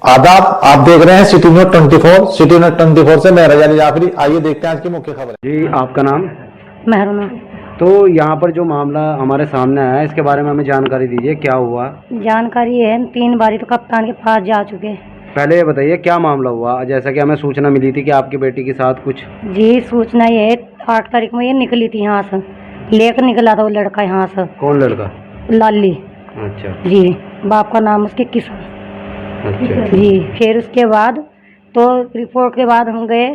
आदाब, आप देख रहे हैं सिटी न्यूज़ 24। सिटी न्यूज़ 24 से मैं रजाली जाफरी। आइए देखते हैं आज की मुख्य खबर। जी, आपका नाम? मेहरुना। तो यहाँ पर जो मामला हमारे सामने आया है, इसके बारे में हमें जानकारी दीजिए, क्या हुआ? जानकारी है 3 बारी तो कप्तान के पास जा चुके हैं। पहले ये बताइए क्या मामला हुआ, जैसा कि हमें सूचना मिली थी कि आपकी बेटी के साथ कुछ। जी, सूचना ये 8 तारीख में ये निकली थी यहाँ से, लेकर निकला था वो लड़का यहाँ से। कौन लड़का? लाली। अच्छा जी, बाप का नाम उसके किशन। अच्छा। जी, फिर उसके बाद तो रिपोर्ट के बाद हम गए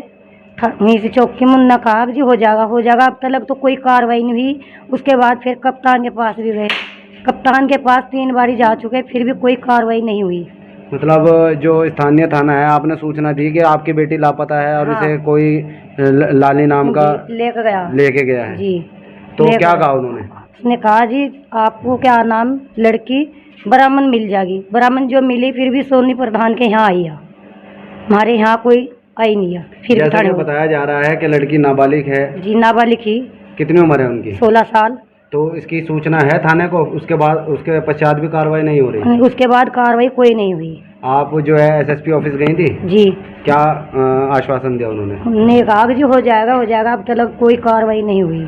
वहीं से चौकी मुन्ना कहा जी हो जाएगा। अब तक तो कोई कार्रवाई नहीं हुई। उसके बाद फिर कप्तान के पास भी गए। कप्तान के पास 3 बारी जा चुके, फिर भी कोई कार्रवाई नहीं हुई। मतलब जो स्थानीय थाना है, आपने सूचना दी कि आपकी बेटी लापता है और हाँ। इसे कोई लाली नाम का लेके गया है। जी। तो क्या कहा उन्होंने? उसने कहा जी आपको क्या नाम लड़की ब्राह्मण मिल जाएगी। ब्राह्मण जो मिली फिर भी सोनी प्रधान के यहाँ आई है, हमारे यहाँ कोई आई नहीं है। फिर जैसा कि बताया जा रहा है कि लड़की नाबालिग है। जी, नाबालिग ही। कितनी उम्र है उनकी? 16 साल। तो इसकी सूचना है थाने को, उसके बाद उसके पश्चात भी कार्रवाई नहीं हो रही? उसके बाद कार्रवाई कोई नहीं हुई। आप जो है एसएसपी ऑफिस गई थी? जी। क्या आश्वासन दिया उन्होंने? हमने कहा कि जी हो जाएगा। अब तक कोई कार्रवाई नहीं हुई।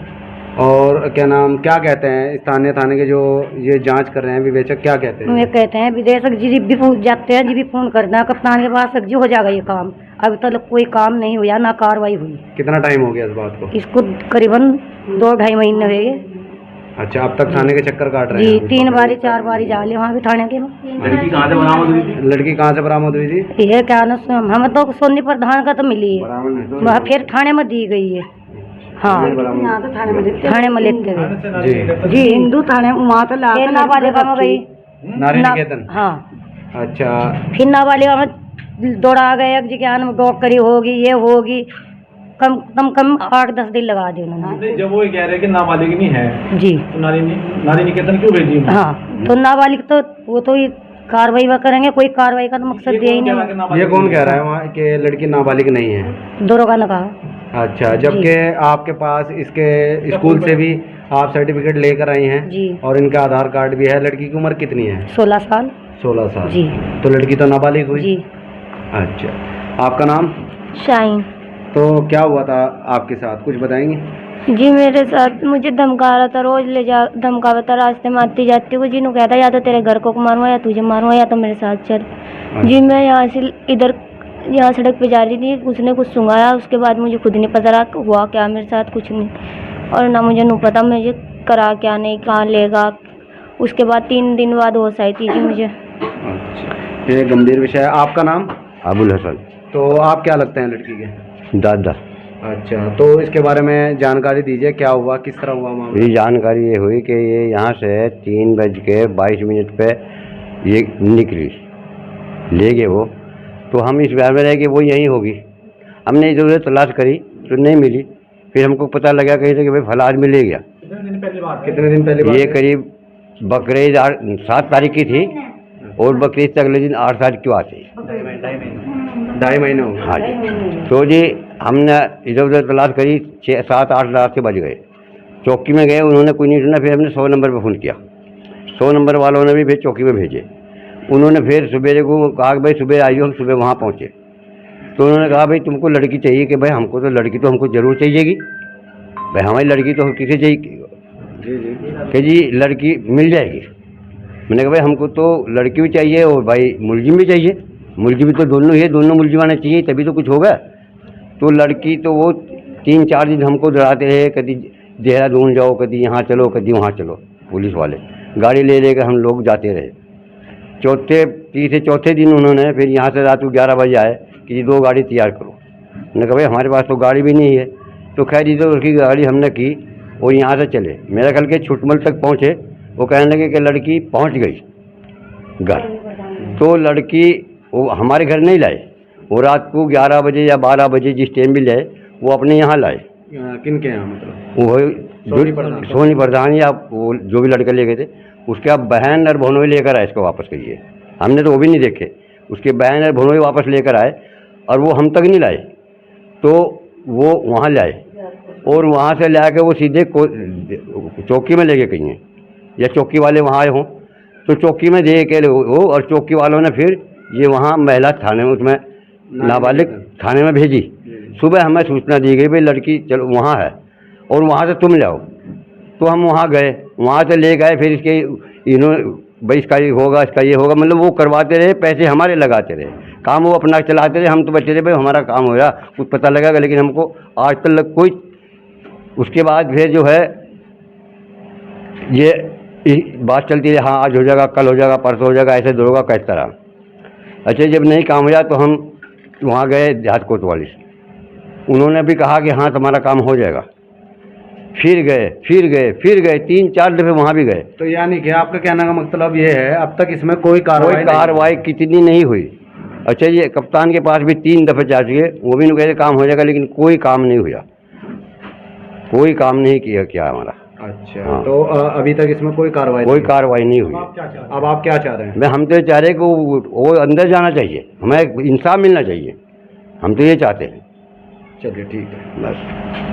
और क्या नाम, क्या कहते हैं स्थानीय थाने के जो ये जांच कर रहे हैं विवेचक, क्या कहते हैं? वे कहते हैं विदेशक जी भी जाते हैं, जी भी फोन करते हैं कप्तान के पास जी हो जाएगा ये काम। अब तक कोई काम नहीं हुआ, ना कार्रवाई हुई। कितना टाइम हो गया इस बात को? इसको करीबन 2-2.5 महीने हुए गए। अच्छा, अब तक थाने के चक्कर काट रहे जी, हैं? 3 बारी 4 बारी जा लिए वहाँ भी थाने के। लड़की कहाँ से बरामद हुई थी? लड़की कहाँ से बरामद हुई थी? ये क्या ना हमें तो सोनी प्रधान का तो मिली है, वह फिर थाने में दी गई है। हाँ, थाने में लेते गए जी। जी, हिंदू थाने वहाँ तो नाबालिगा में गई। नारी निकेतन? हाँ। अच्छा। फिर नाबालिगा में दौड़ा गए, अब जी क्या नाम डॉक्टरी होगी, ये होगी, कम 8-10 दिन लगा दिए उन्होंने। जब वो कह रहे हैं कि नाबालिग नहीं है जी, तो नारी निकेतन क्यों भेजी? हाँ, तो नाबालिग तो वो तो कार्रवाई वह करेंगे, कोई कार्रवाई का तो मकसद यही नहीं। ये कौन कह रहा है वहाँ कि लड़की नाबालिग नहीं है? दरोगा ने कहा। अच्छा, जबकि आपके पास इसके स्कूल से भी आप सर्टिफिकेट लेकर आई हैं जी। और इनका आधार कार्ड भी है। लड़की की उम्र कितनी है? 16 साल। 16 साल जी। तो लड़की तो नाबालिग हुई? जी। अच्छा, आपका नाम? शाइन। तो क्या हुआ था आपके साथ, कुछ बताएंगे? जी, मेरे साथ मुझे धमका रहा था, रोज धमकावा था। रास्ते में आती जाती हुई जी कहता या तो तेरे घर को मारूंगा या तुझे मारूंगा या तो मेरे साथ चल। जी, मैं यहाँ से इधर यहाँ सड़क पे जा रही थी, उसने कुछ सुंघाया। उसके बाद मुझे खुद नहीं पता रहा हुआ क्या मेरे साथ, कुछ नहीं। और ना मुझे नहीं पता मुझे करा क्या नहीं, कहाँ लेगा। उसके बाद 3 दिन बाद होश आई थी जी मुझे। अच्छा, ये गंभीर विषय है। आपका नाम? अबुल हसन। तो आप क्या लगते हैं लड़की के? दादा। अच्छा, तो इसके बारे में जानकारी दीजिए, क्या हुआ, किस तरह हुआ मामला? ये जानकारी ये हुई कि ये यहाँ से 3:22 पे ये निकली, ले गए वो। तो हम इस बार में रहे कि वो यहीं होगी। हमने इधर उधर तलाश करी तो नहीं मिली। फिर हमको पता लगा कहीं से कि भाई फला आदमी ले गया। कितने दिन पहले बात ये है? करीब बकरीद 7 तारीख की थी और बकरीद से अगले दिन 8 तारीख की बात है। 2.5 महीने हो गए। हाँ जी। तो जी हमने इधर उधर तलाश करी, 6, 7, 8 रात के बज गए। चौकी में गए, उन्होंने कोई नहीं सुना। फिर हमने 100 नंबर पर फ़ोन किया। 100 नंबर वालों ने भी फिर चौकी में भेजे। उन्होंने फिर सुबह को कहा कि भाई सुबह आइए। हम सुबह वहाँ पहुँचे तो उन्होंने कहा भाई तुमको लड़की चाहिए? कि भाई हमको तो लड़की तो हमको ज़रूर चाहिएगी भाई, हमारी लड़की तो किसे चाहिए? जी जी। कि जी लड़की मिल जाएगी। मैंने कहा भाई हमको तो लड़की भी चाहिए और भाई मुलजिम भी चाहिए। मुलजिम भी तो दोनों ही है, दोनों मुलजिम आने चाहिए तभी तो कुछ होगा। तो लड़की तो वो 3-4 दिन हमको डराते रहे, कभी देहरादून जाओ, कभी यहाँ चलो, कभी वहाँ चलो। पुलिस वाले गाड़ी ले लेकर हम लोग जाते रहे। तीसरे चौथे दिन उन्होंने फिर यहाँ से रात को 11 बजे आए कि 2 गाड़ी तैयार करो। मैंने कहा भाई हमारे पास तो गाड़ी भी नहीं है। तो खैर इधर उसकी गाड़ी हमने की और यहाँ से चले। मेरा ख्याल के छुटमल तक पहुँचे। वो कहने लगे कि लड़की पहुँच गई घर। तो लड़की वो हमारे घर नहीं लाए, वो रात को 11 बजे या 12 बजे जिस टाइम भी लाए वो अपने यहाँ लाए। किन के यहाँ? मतलब वो सोनी प्रधान या वो जो भी लड़के ले गए थे, उसके अब बहन और भनोई लेकर आए इसको वापस करिए। हमने तो वो भी नहीं देखे। उसके बहन और भनोई वापस लेकर आए और वो हम तक नहीं लाए। तो वो वहाँ लाए और वहाँ से ला के वो सीधे चौकी में लेके गई हैं, या चौकी वाले वहाँ आए हों तो चौकी में दे के वो, और चौकी वालों ने फिर ये वहाँ महिला थाने में उसमें नाबालिग थाने में भेजी। सुबह हमें सूचना दी गई भाई लड़की चलो वहाँ है और वहाँ से तुम जाओ। तो हम वहाँ गए, वहाँ से ले गए, फिर इसके इन्होंने भाई इसका ये होगा, इसका ये होगा, मतलब वो करवाते रहे, पैसे हमारे लगाते रहे, काम वो अपना चलाते रहे। हम तो बच्चे थे भाई हमारा काम हो रहा, कुछ पता लगेगा, लेकिन हमको आज तक कोई। उसके बाद फिर जो है ये बात चलती है, हाँ आज हो जाएगा, कल हो जाएगा, परसों हो जाएगा, ऐसे दौड़ेगा किस तरह। अच्छा जब नहीं काम हो जाए तो हम वहाँ गए देहात कोतवाली, उन्होंने भी कहा कि हाँ तुम्हारा काम हो जाएगा। फिर गए 3-4 दफ़े वहाँ भी गए। तो यानी कि आपका कहने का मतलब ये है अब तक इसमें कोई कार्रवाई कितनी नहीं हुई। अच्छा ये कप्तान के पास भी 3 दफ़े जा चुके, वो भी कहते काम हो जाएगा, लेकिन कोई काम नहीं हुआ, कोई काम नहीं किया हमारा। अच्छा हाँ। तो अभी तक इसमें कोई कार्रवाई नहीं हुई। अब आप क्या चाह रहे हैं? हम तो ये चाह रहे हैं कि वो अंदर जाना चाहिए, हमें इंसाफ मिलना चाहिए, हम तो ये चाहते हैं। चलिए ठीक है। बस।